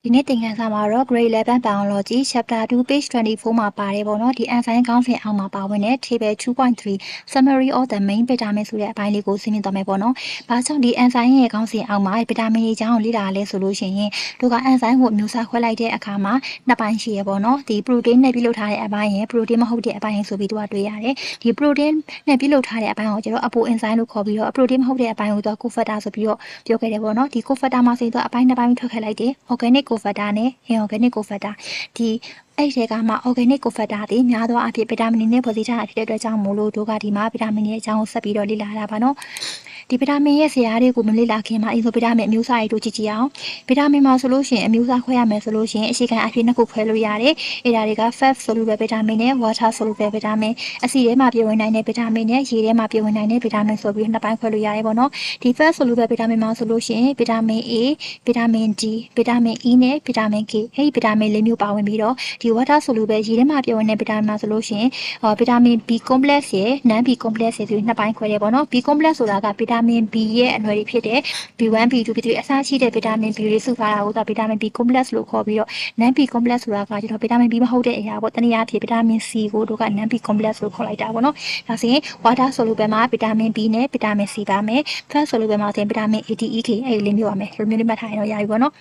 ဒီနေ့သင်ခန်းစာမှာတော့ Grade 11 Biology Chapter 2 Page 24မှာပါတယ်ပေါ့နော်ဒီ enzyme ခေါင်းစဉ်အောက်မှာပါဝင်တဲ့ Table 2.3 Summary of the main vitamin ဆိုတဲ့အပိုင်းလေးကိုစဉ်းမြင်သွားမယ်ပေါ့နော်။ဘာကြောင့်ဒီ enzyme ရဲ့ခေါင်းစဉ်အောက်မှာ vitamin တွေအကြောင်းကိုလေ့လာရလဲဆိုလို့ရှိရင်တို့က enzyme ကိုအမျိုးအစားခွဲလိုက်တဲ့အခါမှာနှစ်ပိုင်းရှိရပေါ့နော်။ဒီ protein နဲ့ပြုလုပ်ထားတဲ့အပိုင်းရယ် protein မဟုတ်တဲ့အပိုင်းရယ်ဆိုပြီးတို့ကတွေ့ရတယ်။ဒီ protein နဲ့ပြုလုပ်ထားတဲ့အပိုင်းကိုကျတော့ apo enzyme လို့ခေါ်ပြီးတော့ protein မဟုတ်တဲ့အပိုင်းကိုတော့ cofactor ဆိုပြီးတော့ပြောခဲ့တယ်ပေါ့နော်။ဒီ cofactor မှာဆိုရင်တော့အပိုင်းနှစ်ပိုင်းထွက်ခဲ့လိုက်တယ် organic cofactor နဲ့ inorganic cofactor ဒီအဲ့ဒီကမှ organic cofactor တွေများသောအားဖြင့်ဗီတာမင်နဲ့ဖွဲ့စည်းထားတာဖြစ်တဲ့အတွက်ကြောင့်မို့လို့တို့ကဒီမှာဗီတာမင်ရဲ့အကြောင်းကိုဆက်ပြီးတော့လေ့လာတာပါနော်ဒီဗီတာမင်ရဲ့ဇာတ်တွေကိုမလေ့လာခင်မှာအင်ဆိုဗီတာမင်အမျိုးအစားတွေတို့ကြည့်ကြည့်အောင်ဗီတာမင်မှာဆိုလို့ရှိရင်အမျိုးအစားခွဲရမယ်ဆိုလို့ရှိရင်အခြေခံအဖြစ်နှစ်ခုခွဲလို့ရတယ်အဲ့ဒါတွေက fat soluble vitamin နဲ့ water soluble vitamin အဆီထဲမှာပြည့်ဝင်နိုင်တဲ့ဗီတာမင်နဲ့ရေထဲမှာပြည့်ဝင်နိုင်တဲ့ဗီတာမင်ဆိုပြီးနှစ်ပိုင်းခွဲလို့ရတယ်ပေါ့နော်ဒီ fat soluble vitamin မှာဆိုလို့ရှိရင်ဗီတာမင် A ဗီတာမင် D ဗီတာမင် E နဲ့ဗီတာမင် K အဲ့ဒီဗီတာမင်၄မျိုးပါဝင်ပြီးတော့ဒီ water soluble ရေထဲမှာပြည့်ဝင်တဲ့ဗီတာမင်မှာဆိုလို့ရှိရင်ဗီတာမင် B complex ရယ် non B complex ရယ်ဆိုပြီးနှစ်ပိုင်းခွဲတယ်ပေါ့နော် B complex ဆိုတာကဗီတာမင် B ရဲ့အနွယ်တွေဖြစ်တဲ့ B1 B2 B3 အစရှိတဲ့ဗီတာမင် B တွေစုထားတာကိုဗီတာမင် B complex လို့ခေါ်ပြီးတော့ non B complex ဆိုတာကကျတော့ဗီတာမင် B မဟုတ်တဲ့အရာပေါ့တနည်းအားဖြင့်ဗီတာမင် C ကိုတို့က non B complex လို့ခေါ်လိုက်တာပေါ့နော်ဒါဆိုရင် water soluble မှာဗီတာမင် B နဲ့ဗီတာမင် C ပါမယ် fat soluble မှာဆိုရင်ဗီတာမင် A D E K အဲ့ဒီလေးမျိုးပါမယ်ဒီမျိုးလေးမှတ်ထားရင်တော့ရပြီပေါ့နော်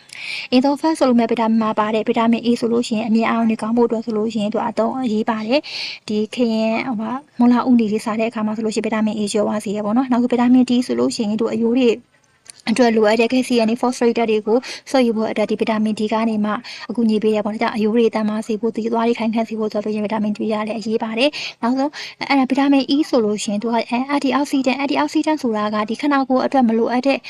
အင်သော fat soluble ဗီတာမင်မှာပါတဲ့ဗီတာမင် A ဆိုလို့ရှိရင်အမြင့်အာရုံတွေကောင်းဖို့အတွက်ဆိုလို့ရှိရင်သူအတော့အရေးပါတယ်ဒီခရင်မလာဥနီလေးစားတဲ့အခါမှာဆိုလို့ရှိရင်ဗီတာမင် A ကျော်ပါစေရပေါ့နော်နောက်ဗီတာမင် D ဆိုလို့ရှိရင်သူအယိုးတွေအတွက်လိုအပ်တဲ့ calcium နဲ့ phosphate တွေကိုဆွဲယူဖို့အတွက်ဒီဗီတာမင် D ကနေမှအကူအညီပေးရပေါ့နော်။အယိုးတွေတန်မာစေဖို့ဒီသွားတွေခိုင်ခန့်စေဖို့ဆိုတော့ဗီတာမင် D ရလည်းအရေးပါတယ်။နောက်ဆုံးအဲ့ဒါဗီတာမင် E ဆိုလို့ရှိရင်သူက antioxidant ဆိုတာကဒီခန္ဓာကိုယ်အတွက်မလိုအပ်တဲ့အ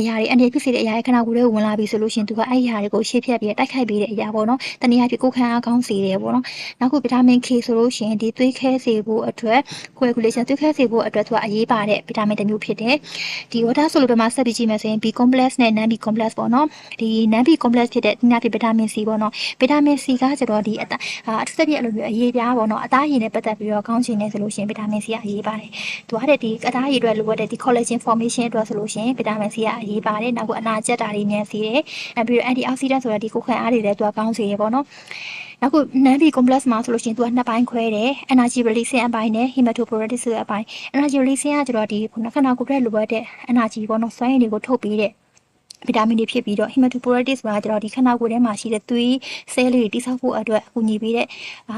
ရာတွေအနေဖြစ်စေတဲ့အရာတွေခန္ဓာကိုယ်ထဲကိုဝင်လာပြီဆိုလို့ရှိရင်သူကအဲ့ဒီအရာတွေကိုရှေ့ဖြတ်ပြီးတိုက်ခိုက်ပေးတဲ့အရာပေါ့နော်။တနည်းအားဖြင့်ကိုယ်ခံအားကောင်းစေတယ်ပေါ့နော်။နောက်ခုဗီတာမင် K ဆိုလို့ရှိရင်ဒီသွေးခဲစေဖို့အတွက် coagulation သွေးခဲစေဖို့အတွက်သူကအရေးပါတဲ့ဗီတာမင်တစ်မျိုးဖြစ်တယ်။ဒီ water soluble မှာဆက်ပြီးကြည့်မယ်ဆိုရင် B complex နဲ့ non B complex ပေါ့နော်ဒီ non B complex ဖြစ်တဲ့ဒီနာဖြစ်ဗီတာမင် C ပေါ့နော်ဗီတာမင် C ကကျတော့ဒီအထူးသဖြင့်အဲ့လိုမျိုးအရေးပြားပေါ့နော်အသားရည်နဲ့ပတ်သက်ပြီးတော့ကောင်းချင်နေဆိုလို့ရှိရင်ဗီတာမင် C ကအရေးပါတယ်သူကတဲ့ဒီအသားရည်အတွက်လိုအပ်တဲ့ဒီ collagen formation အတွက်ဆိုလို့ရှိရင်ဗီတာမင် C ကအရေးပါတယ်နောက်ကအနာကျက်တာတွေမြန်စေတယ်ပြီးတော့ antioxidant ဆိုတာဒီကိုယ်ခံအားတွေလည်းသူကကောင်းစေရပေါ့နော်နောက်ခု non B complex မှာဆိုလို့ရှိရင်သူကနှစ်ပိုင်းခွဲတယ် energy releasing အပိုင်းနဲ့ hematopoietic ဆိုတဲ့အပိုင်း energy releasing ကကျတော့ဒီခန္ဓာကိုယ်ရဲ့လိုအပ်တဲ့ energy ပေါ့နော်စွမ်းရည်တွေကိုထုတ်ပေးတဲ့ဗီတာမင်တွေဖြစ်ပြီးတော့ hematopoietic ဆိုတာကျတော့ဒီခန္ဓာကိုယ်ထဲမှာရှိတဲ့သွေးဆဲလေးတွေတိစောက်ဖို့အတွက်အကူအညီပေးတဲ့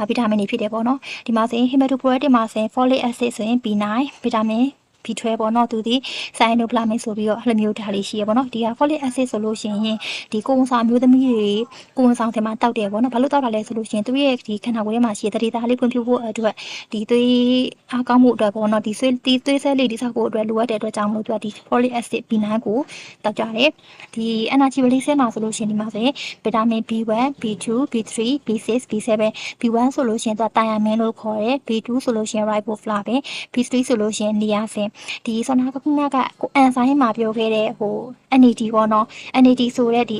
ဗီတာမင်တွေဖြစ်တယ်ပေါ့နော်ဒီမှာဆိုရင် hematopoietic မှာဆိုရင် folic acid ဆိုရင် B9 ဗီတာမင်B12 ပေါ့နော်သူဒီဆိုင်နိုပလာမင်ဆိုပြီးတော့အဲ့လိုမျိုးဓာတ်လေးရှိရပေါ့နော်ဒီက folic acid ဆိုလို့ရှိရင်ဒီကိုယ်ဝန်ဆောင်မျိုးသမီးတွေကိုယ်ဝန်ဆောင်ထဲမှာတောက်တယ်ပေါ့နော်ဘာလို့တောက်တာလဲဆိုလို့ရှိရင်သူရဲ့ဒီခန္ဓာကိုယ်ထဲမှာရှိတဲ့တရေသားလေးဖွံ့ဖြိုးဖို့အတွက်ဒီသွေးအားကောင်းမှုအတွက်ပေါ့နော်ဒီသွေးဆဲလေးတိစောက်ဖို့အတွက်လိုအပ်တဲ့အတွက်ကြောင့်မလို့သူကဒီ folic acid B9 ကိုတောက်ကြတယ်ဒီ energy release မှာဆိုလို့ရှိရင်ဒီမှာဆိုရင်ဗီတာမင် B1 B2 B3 B6 B7 B1 ဆိုလို့ရှိရင်သူက thiamine လို့ခေါ်တယ် B2 ဆိုလို့ရှိရင် riboflavin B3 ဆိုလို့ရှိရင် niacinဒီဆောနာကခုနကအန်ဆိုင်မှာပြောခဲ့တဲ့NAD ပေါ့နော် NAD ဆိုတဲ့ဒီ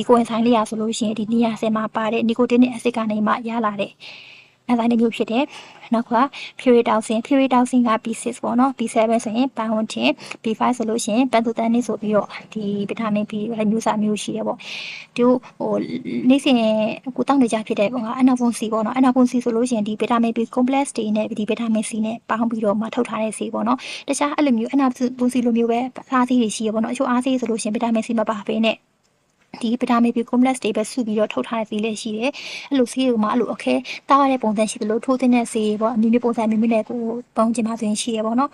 ကိုအန်ဆိုင်လေးရဆိုလို့ရှိရင်ဒီ niacin မှာပါတဲ့ nicotinic acid ကနေမှရလာတဲ့အန်ဆိုင်တစ်မျိုးဖြစ်တယ်နောက်က pyridoxine က B6 ပေါ့နော် B7 ဆိုရင် biotin B5 ဆိုလို့ရှိရင် pantothenate ဆိုပြီးတော့ဒီဗီတာမင် B မျိုးစားမျိုးရှိရပေါ့ဒီနေ့စဉ်ကိုတောက်နေကြဖြစ်တဲ့anabon C ပေါ့နော် anabon C ဆိုလို့ရှိရင်ဒီဗီတာမင် B complex တွေနဲ့ဒီဗီတာမင် C နဲ့ပေါင်းပြီးတော့မှထုတ်ထားတဲ့ဆေးပေါ့နော်တခြားအဲ့လိုမျိုး anabon C လိုမျိုးပဲအားဆေးတွေရှိရပေါ့နော်အချို့အားဆေးဆိုလို့ရှိရင်ဗီတာမင် C မပါဘဲနဲ့ဒီဗီတာမင် B complex တွေပဲစုပြီးတော့ထုတ်ထားတဲ့ဆေးလေးရှိတယ်အဲ့လိုဆေးတွေမှာအဲ့လိုအခဲတားရတဲ့ပုံစံရှိတယ်လို့ထိုးတဲ့ဆေးပေါ့အမျိုးမျိုးပုံစံမျိုးနဲ့ကိုပေါင်းကျင်ပါဆိုရင်ရှိရပေါ့နော်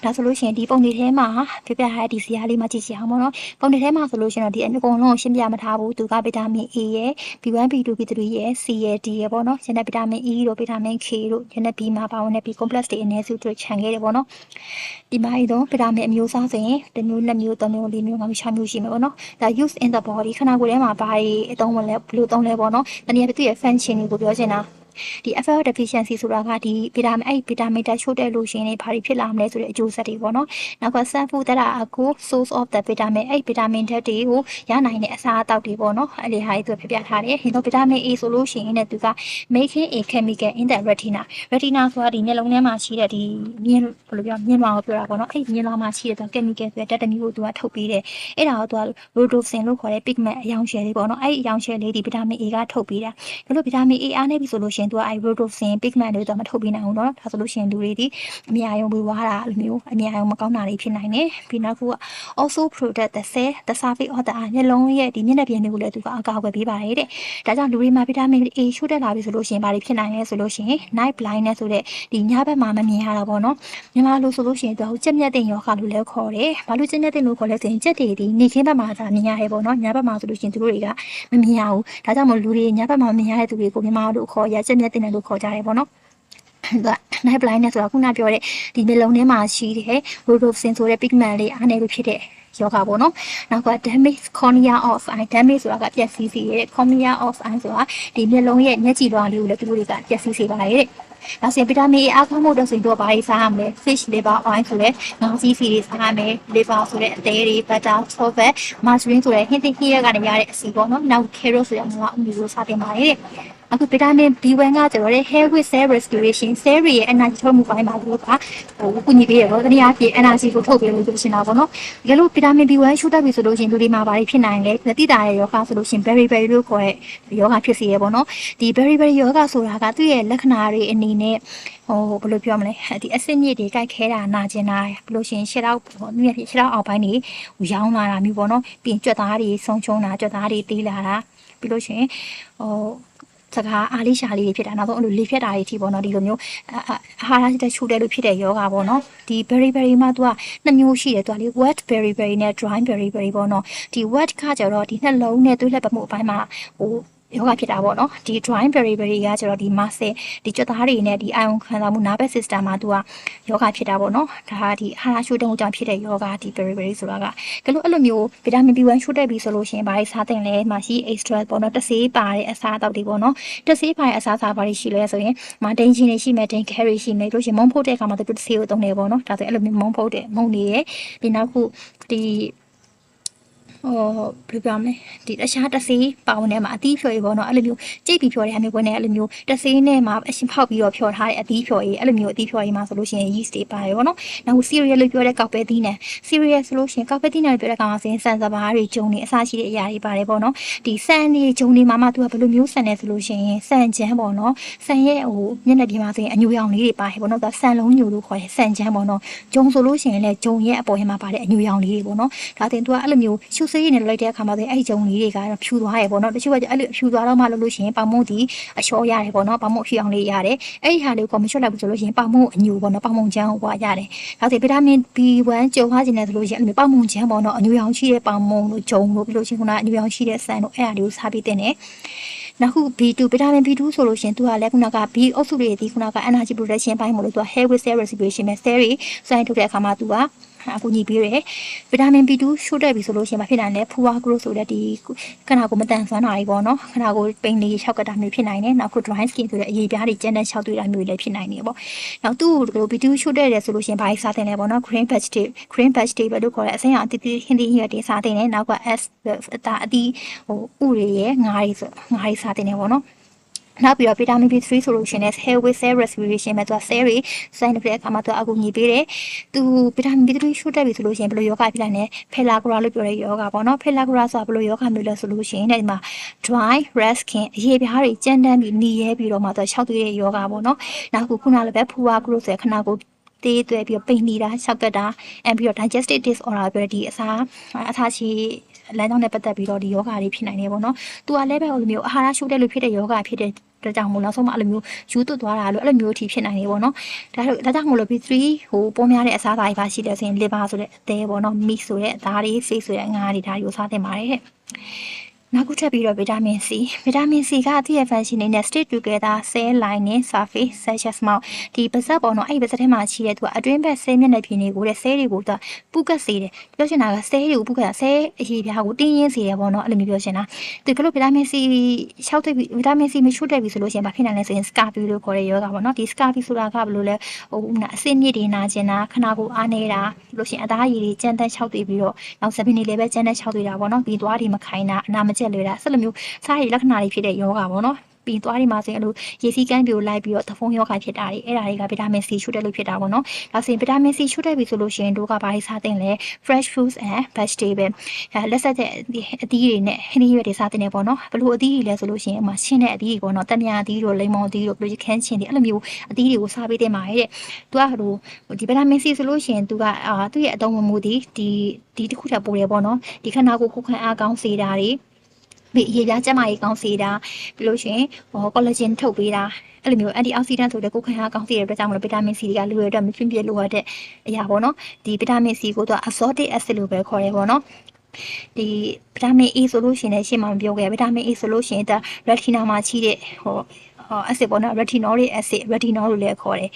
ဒါဆိုလို့ရှိရင်ဒီပုံတွေထဲမှာပြပြထားတဲ့ဒီဇာတ်လေးမှကြည့်ကြည့်အောင်ပေါ့နော်ပုံတွေထဲမှာဆိုလို့ရှိရင်တော့ဒီအကုန်လုံးရှင်းပြမထားဘူးသူကဗီတာမင် A ရယ် B1 B2 B3 ရယ် C ရယ် D ရယ်ပေါ့နော်ကျန်တဲ့ဗီတာမင် E တို့ဗီတာမင် K တို့ကျန်တဲ့ B မှာပါဝင်တဲ့ B complex တွေအနည်းစုတွေခြံခဲ့တယ်ပေါ့နော်ဒီမှာတော့ဗီတာမင်အမျိုးအစားဆိုရင်တစ်မျိုးနှစ်မျိုးသုံးမျိုးလေးမျိုးငါးမျိုးခြောက်မျိုးရှိမှာပေါ့နော်ဒါ use in the body ခန္ဓာကိုယ်ထဲမှာဘာတွေအသုံးဝင်လဲဘယ်လိုသုံးလဲပေါ့နော်တနည်းအားဖြင့်သူ့ရဲ့ function တွေကိုပြောချင်တာ ဒီ FL deficiency ဆိုတာကဒီဗီတာမင်ဗီတာမင်ဓာတ်ချို့တဲ့လို့ရှိရင်ဘာတွေဖြစ်လာမလဲဆိုတဲ့အကျိုးဆက်တွေပေါ့နော်နောက်က sun food that are a good source of the vitamin ဗီတာမင်ဓာတ်တွေကိုရနိုင်တဲ့အစားအသောက်တွေပေါ့နော်အဲ့ဒီဟာတွေသူပြပြထားတယ်ဟင်းတော့ဗီတာမင် A ဆိုလို့ရှိရင်လည်းသူက making a chemical in the retina ဆိုတာဒီမျက်လုံးထဲမှာရှိတဲ့ဒီမြင်ဘယ်လိုပြောမြင်လွှာကိုပြောတာပေါ့နော်အဲ့မြင်လွှာမှာရှိတဲ့ chemical ဆိုတဲ့ဓာတ်တမျိုးကိုသူကထုတ်ပေးတယ်အဲ့ဒါကိုသူက rhodopsin လို့ခေါ်တဲ့ pigment အရောင်ရှယ်လေးပေါ့နော်အဲ့အရောင်ရှယ်လေးဒီဗီတာမင် A ကထုတ်ပေးတာဒါလို့ဗီတာမင် A အားနေပြီဆိုလို့ရှိရင်သူကအဲ့ rhodopsin pigment တွေတော့မထုတ်ပေးနိုင်ဘူးเนาะဒါဆိုလို့ရှိရင်လူတွေဒီအမြာယုံဝေဝါးတာလိုမျိုးအမြာယုံမကောင်းတာတွေဖြစ်နိုင်တယ်ပြီးနောက်က also protect the cell the surface of the eye မျက်လုံးရဲ့ဒီမျက်နှာပြင်တွေကိုလည်းသူကအကာအကွယ်ပေးပါတယ်တဲ့ဒါကြောင့်လူတွေမှာဗီတာမင် A ချို့တက်လာပြီဆိုလို့ရှိရင်ဘာတွေဖြစ်နိုင်လဲဆိုလို့ရှိရင် night blindness ဆိုတဲ့ဒီညဘက်မှာမမြင်ရတာပေါ့เนาะမြန်မာလိုဆိုလို့ရှိရင်သူကကြက်မြက်တင်ရောဂါလို့လည်းခေါ်တယ်ဘာလို့ကြက်မြက်တင်လို့ခေါ်လဲဆိုရင်ကြက်တွေဒီနေခင်းဘက်မှာသာမြင်ရတယ်ပေါ့เนาะညဘက်မှာဆိုလို့ရှိရင်သူတို့တွေကမမြင်ရဘူးဒါကြောင့်မို့လူတွေညဘက်မှာမမြင်ရတဲ့သူတွေကိုမြန်မာလိုခေါ်ရကြက်မြက်တင်တယ်လို့ခေါ်ကြတယ်ပေါ့เนาะnight blindness ဆိုတာခုနပြောတဲ့ဒီမျက်လုံးထဲမှာရှိတဲ့ rhodopsin ဆိုတဲ့ pigment လေးအားနေလို့ဖြစ်တဲ့ယောဂပေါ့နော်နောက်က damage cornea of eye damage ဆိုတာကပျက်စီးစေတဲ့ cornea of eye ဆိုတာဒီမျက်လုံးရဲ့မျက်ကြည်လွှာလေးကိုလည်းသူတို့တွေကပျက်စီးစေပါတယ်တဲ့ဒါဆိုရင်ဗီတာမင် A အားကောင်းဖို့တော့ဆိုရင်တော့ဘာတွေစားရမလဲ fish liver oil ဆိုတဲ့ငါးစီးစီတွေစားရမယ် liver ဆိုတဲ့အသေးတွေ butter chocolate margarine ဆိုတဲ့ဟင်းသီးဟင်းရွက်ကနေရတဲ့အစီပေါ့နော်နောက် carrot ဆိုတဲ့ငါးအူမျိုးစားတင်ပါတယ်တဲ့အခုဗီတာမင် B1 ကကျတော့ hair with cell restoration cell ရဲ့ energy ထုတ်မှုပိုင်းမှာသူကကူညီပေးရတော့တနည်းအားဖြင့် energy ကိုထုတ်ပေးလို့ပြောချင်တာပေါ့နော်ဒီလိုဗီတာမင် B1 ရှုတတ်ပြီဆိုလို့ရှိရင်လူတွေမှာဘာတွေဖြစ်နိုင်လဲတိတာရဲ့ယောဂဆိုလို့ရှိရင် beriberi လို့ခေါ်တဲ့ယောဂဖြစ်စီရပေါ့နော်ဒီ beriberi ယောဂဆိုတာကသူ့ရဲ့လက္ခဏာတွေအနေနဲ့ဘယ်လိုပြောမလဲဒီအဆင့်မြစ်တွေကြိုက်ခဲတာနာကျင်တာဘယ်လိုရှင်ရှစ်တော့နည်းရှစ်တော့အောက်ပိုင်းတွေရောင်းလာတာမျိုးပေါ့နော်ပြီးရင်ကြွက်သားတွေဆုံးချုံတာကြွက်သားတွေတီးလာတာပြီးလို့ရှင်စကားအားလေးရှာလေးတွေဖြစ်တာနောက်ဆုံးအဲ့လိုလေဖြတ်တာတွေအထိပေါ့နော်ဒီလိုမျိုးအာဟာရချက်ချိုးတယ်လို့ဖြစ်တဲ့ယောဂပေါ့နော်ဒီ beriberi မှာသူကနှစ်မျိုးရှိတယ်သူကလေ wet beriberi နဲ့ dry beriberi ပေါ့နော်ဒီ wet ကကျတော့ဒီနှလုံးနဲ့သွေးလက်ပတ်မှုအပိုင်းမှာယောဂဖြစ်တာပေါ့နော်ဒီ dry beriberi ကကျတော့ဒီ muscle ဒီကြွက်သားတွေနဲ့ဒီ ion ခံစားမှု nervous system မှာသူကယောဂဖြစ်တာပေါ့နော်ဒါဒီအာဟာရချိုးတဲ့မှုကြောင့်ဖြစ်တဲ့ယောဂဒီ beriberi ဆိုတာကကလို့အဲ့လိုမျိုးဗီတာမင် B1 ချိုးတက်ပြီဆိုလို့ရှိရင်ဘာတွေစားသင့်လဲမှာရှိ extra ပေါ့နော်တဆေးပါတဲ့အစားအသောက်တွေပေါ့နော်တဆေးပါတဲ့အစားအစာဘာတွေရှိလဲဆိုရင်မာဒိန်းချင်းတွေရှိမယ်ဒိန်း carry ရှိမယ်လို့ရှိရင်မုံဖုတ်တဲ့အခါမှာသူတဆေးကိုသုံးတယ်ပေါ့နော်ဒါဆိုအဲ့လိုမျိုးမုံဖုတ်တဲ့မုံတွေရဲ့ဒီနောက်ခုဒီဘယ်လိုပြောမလဲဒီတခြားတဆေးပေါင်းထဲမှာအသီးဖြော်ရေးပေါ့နော်အဲ့လိုမျိုးကြိတ်ပြီးဖြော်တဲ့အမျိုးကွင်းနဲ့အဲ့လိုမျိုးတဆေးနဲ့မှာအရှင်ဖောက်ပြီးတော့ဖြော်ထားတဲ့အသီးဖြော်ရေးအဲ့လိုမျိုးအသီးဖြော်ရေးမှာဆိုလို့ရှိရင် yeast တွေပါတယ်ပေါ့နော်နောက် cereal လို့ပြောတဲ့ကောက်ပဲသီးနဲ့ cereal ဆိုလို့ရှိရင်ကောက်ပဲသီးနဲ့ပြောတဲ့ကောင်ဆိုရင်ဆန်စပါးတွေဂျုံတွေအစရှိတဲ့အရာတွေပါတယ်ပေါ့နော်ဒီဆန်တွေဂျုံတွေမှာမှသူကဘယ်လိုမျိုးဆန်လဲဆိုလို့ရှိရင်ဆန်ချမ်းပေါ့နော်ဆန်ရဲ့မျက်နှာပြင်မှာဆိုရင်အညူရောင်လေးတွေပါတယ်ပေါ့နော်ဒါဆန်လုံးညူလို့ခေါ်တယ်ဆန်ချမ်းပေါ့နော်ဂျုံဆိုလို့ရှိရင်လည်းဂျုံရဲ့အပေါ်ထဲမှာပါတဲ့အညူရောင်လေးတွေပေါ့နော်ဒါတင်သူကအဲ့လိုမျိုးရှုဆေးရည်နဲ့လိုက်တဲ့အခါမှာဆိုရင်အဲ့ဂျုံလေးတွေကတော့ဖြူသွားရပေါ့နော်တချို့ကအဲ့လိုဖြူသွားတော့မှလို့ရှိရင်ပေါင်မုတ်ဒီအလျှော်ရတယ်ပေါ့နော်ပေါင်မုတ်ဖြူအောင်လေးရတယ်အဲ့ဒီဟာလေးကိုမချွတ်လိုက်ဘူးဆိုလို့ရှိရင်ပေါင်မုတ်အညူပေါ့နော်ပေါင်မုတ်ချမ်းဟိုကရတယ်ဒါဆိုဗီတာမင် B1 ကြုံထားခြင်းနဲ့ဆိုလို့ရှိရင်အဲ့လိုပေါင်မုတ်ချမ်းပေါ့နော်အညူရောင်ရှိတဲ့ပေါင်မုတ်လို့ဂျုံလို့ပြီးလို့ရှိရင်ခုနအညူရောင်ရှိတဲ့ဆန်တို့အဲ့ဒါလေးကိုစားပြီးတင်တယ်နောက်ခု B2 ဗီတာမင် B2 ဆိုလို့ရှိရင်သူကလည်းခုနက B အုပ်စုတွေဒီခုနက energy production ပိုင်းမို့လို့သူက hair with cell respiration နဲ့ cell တွေစိုင်းထုတ်တဲ့အခါမှာသူကအကူညီပေးတယ်ဗီတာမင် B2 ရှို့တက်ပြီဆိုလို့ရှိရင်မဖြစ်နိုင်တဲ့ဖူဝါဂရိုဆိုတဲ့ဒီခန္ဓာကိုယ်မတန်ဆွမ်းတာတွေပေါ့နော်ခန္ဓာကိုယ်ပိန်လေး၆ကတာမျိုးဖြစ်နိုင်တယ်နောက်ခု dry skin ဆိုတဲ့အရေပြားတွေကျန်းတဲ့၆တွေ့တာမျိုးတွေလည်းဖြစ်နိုင်တယ်ပေါ့နောက်သူ့ကို B2 ရှို့တက်တယ်ဆိုလို့ရှိရင်ဘာစားတင်လဲပေါ့နော် green vegetable လို့ခေါ်တဲ့အစိမ်းအသီးသီးဟင်းသီးဟင်းရွက်တွေစားတင်တယ်နောက်က S အသီးဥတွေရဲ့ငါးတွေစားတင်တယ်ပေါ့နော်နောက်ပြီးတော့ဗီတာမင် B3 ဆိုလို့ရှိရင် hair with cell respiration မှာသူက cell တွေစိုင်းတဲ့အခါမှာသူအကူညီပေးတယ်သူဗီတာမင် B3 ရှို့တက်ပြီဆိုလို့ရှိရင်ဘယ်လိုယောဂဖြစ်နိုင်လဲ pellagra လို့ပြောတဲ့ယောဂပေါ့နော် pellagra ဆိုတာဘယ်လိုယောဂမျိုးလဲဆိုလို့ရှိရင်ဒီမှာ dry red skin အရေပြားတွေကြမ်းတမ်းပြီးနီရဲပြီးတော့မှသူ၆သွေးတဲ့ယောဂပေါ့နော်နောက်ခုနလည်းပဲ fuwa growth ဆိုတဲ့ခနာကိုတေးသွဲပြီးပိန်နေတာ၆ကတာပြီးတော့ digestive disorder ပြောဒီအစာချီလမ်းကြောင်းနဲ့ပတ်သက်ပြီးတော့ဒီယောဂါတွေဖြစ်နိုင်တယ်ပေါ့နော်။သူကလည်းပဲဟိုလိုမျိုးအာဟာရရှုတဲ့လူဖြစ်တဲ့ယောဂါဖြစ်တဲ့အတွက်ကြောင့်မို့နောက်ဆုံးမှအဲ့လိုမျိုးယူသွတ်သွားတာလို့အဲ့လိုမျိုးအထိဖြစ်နိုင်နေပေါ့နော်။ဒါကြောင့်မို့လို့ B3 ဟိုပေါ်များတဲ့အစားအစာတွေပါရှိတယ်ဆိုရင် liver ဆိုတဲ့အသေးပေါ့နော် meat ဆိုတဲ့အသားတွေ fish ဆိုတဲ့အငါးတွေဒါတွေကိုစားသင့်ပါတယ်တဲ့။ နောက်ခုထပ်ပြီးတော့ဗီတာမင် C ဗီတာမင် C ကအသည့်ရဲ့ function နေနဲ့ stick together cell lining surface such as mouth ဒီပါဇက်ပေါ့နော်အဲ့ဒီပါဇက်ထဲမှာရှိတဲ့သူကအတွင်းဘက်ဆဲမျက်နှာပြင်တွေကိုတဲ့ဆဲတွေကိုသူကပူကတ်စေတယ်ပြောချင်တာကဆဲတွေကိုပူကတ်ဆဲအရေးပြားကိုတင်းရင်းစေတယ်ပေါ့နော်အဲ့လိုမျိုးပြောချင်တာဒီကလို့ဗီတာမင် C 6သိပ်ဗီတာမင် C မချို့တဲ့ပြီဆိုလို့ရှိရင်ဘာဖြစ်နိုင်လဲဆိုရင် scurvy လို့ခေါ်တဲ့ယောဂပေါ့နော်ဒီ scurvy ဆိုတာကဘယ်လိုလဲဟိုအဆစ်မြစ်တွေနာကျင်တာခနာကိုအားနေတာလို့ရှိရင်အသားရည်တွေကြမ်းတက်6သိပ်ပြီးတော့နောက်7နှစ်လေးပဲကြမ်းတက်6သိပ်တာပေါ့နော်ပြီးသွားတွေမခိုင်းတာအနာမကျက်လွယ်တာဆက်လိုမျိုးစားရည်လက္ခဏာတွေဖြစ်တဲ့ယောဂပေါ့နော်ပြီးသွားဒီမှာဆိုရင်အဲ့လိုရေစီးကန်းပြိုလိုက်ပြီးတော့သဖုံးယောဂဖြစ်တာတွေအဲ့ဒါတွေကဗီတာမင် C ချို့တဲ့လို့ဖြစ်တာပေါ့နော်ဒါဆိုရင်ဗီတာမင် C ချို့တဲ့ပြီဆိုလို့ရှိရင်တို့ကဘာတွေစားသင့်လဲ fresh fruits and vegetable လက်ဆက်တဲ့အသီးတွေနဲ့ဟင်းသီးရွက်တွေစားသင့်တယ်ပေါ့နော်ဘလို့အသီးတွေလဲဆိုလို့ရှိရင်အမှရှင်းတဲ့အသီးတွေပေါ့နော်တမယာအသီးတို့လိမ္မော်အသီးတို့ပြီးခန်းချင်တွေအဲ့လိုမျိုးအသီးတွေကိုစားပေးသင့်ပါတယ်တဲ့သူကဒီဗီတာမင် C ဆိုလို့ရှိရင်သူကသူ့ရဲ့အသုံးဝင်မှုဒီတစ်ခုထပ်ပို့တယ်ပေါ့နော်ဒီခန္ဓာကိုယ်ခုခံအားကောင်းစေတာတွေပြီးရေပြားကျန်းမာရေးကောင်းစေတာပြီးလို့ရှိရင်ကောလာဂျင်ထုတ်ပေးတာအဲ့လိုမျိုးအန်တီအောက်ဆီဒန့်ဆိုတဲ့ကိုယ်ခံအားကောင်းစေတဲ့အတွက်ကြောင့်မလို့ဗီတာမင် C တွေကလူတွေအတွက်မဖြစ်ဖြစ်လိုအပ်တဲ့အရာပေါ့နော်ဒီဗီတာမင် C ကိုတော့ ascorbic acid လို့ပဲခေါ်တယ်ပေါ့နော်ဒီဗီတာမင် A ဆိုလို့ရှိရင်ရှင်းမပြောခဲ့ဗီတာမင် A ဆိုလို့ရှိရင်ဒါ retina မှာရှိတဲ့acid ပေါ့နော် retinolic acid retinol လို့လည်းခေါ်တယ်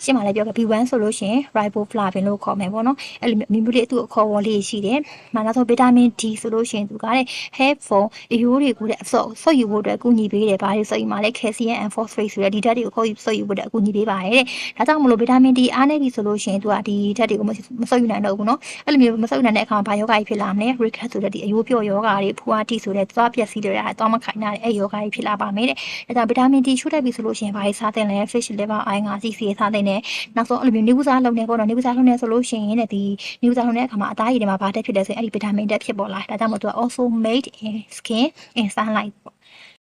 ရှင်းမလည်းပြောခဲ့ B1 ဆိုလို့ရှိရင် riboflavin လို့ခေါ်မယ်ပေါ့နော်အဲ့လိုမျိုးတွေသူ့အခေါ်ဝေါ်လေးရှိတယ်နောက်ဆုံးဗီတာမင် D ဆိုလို့ရှိရင်သူကတဲ့ hair fall အရိုးတွေကိုတဲ့အဆော့ယူဖို့အတွက်အကူအညီပေးတယ်ဘာလို့ဆိုရင်မှလည်း calcium and phosphate ဆိုတဲ့ဒီဓာတ်တွေကိုဆော့ယူဖို့အတွက်အကူအညီပေးပါတယ်တဲ့ဒါကြောင့်မလို့ဗီတာမင် D အားနေပြီဆိုလို့ရှိရင်သူကဒီဓာတ်တွေကိုမဆော့ယူနိုင်တော့ဘူးနော်အဲ့လိုမျိုးမဆော့ယူနိုင်တဲ့အခါမှာဘာယောဂကြီးဖြစ်လာမလဲ ricket ဆိုတဲ့ဒီအရိုးပြော့ယောဂတွေဖူအားတိဆိုတဲ့သွားပြက်စီးတွေသွားမခိုင်တာတဲ့အဲ့ယောဂကြီးဖြစ်လာပါမယ်တဲ့ဒါကြောင့်ဗီတာမင် D ချို့တက်ပြီဆိုလို့ရှိရင်ဘာတွေစားသင့်လဲ fish liver အိုင်ငါစီစားသင့်တယ်နောက်ဆုံးအဲ့လိုမျိုးနေဘူးစားလုံးနေပေါ့နော်နေဘူးစားလုံးနေဆိုလို့ရှိရင်တဲ့ဒီနေဘူးစားလုံးတဲ့အခါမှာအသားရည်တွေမှာဘာတက်ဖြစ်လဲဆိုရင်အဲ့ဒီဗီတာမင်တက်ဖြစ်ပေါ်လာဒါကြောင့်မို့သူက also made in skin in sunlight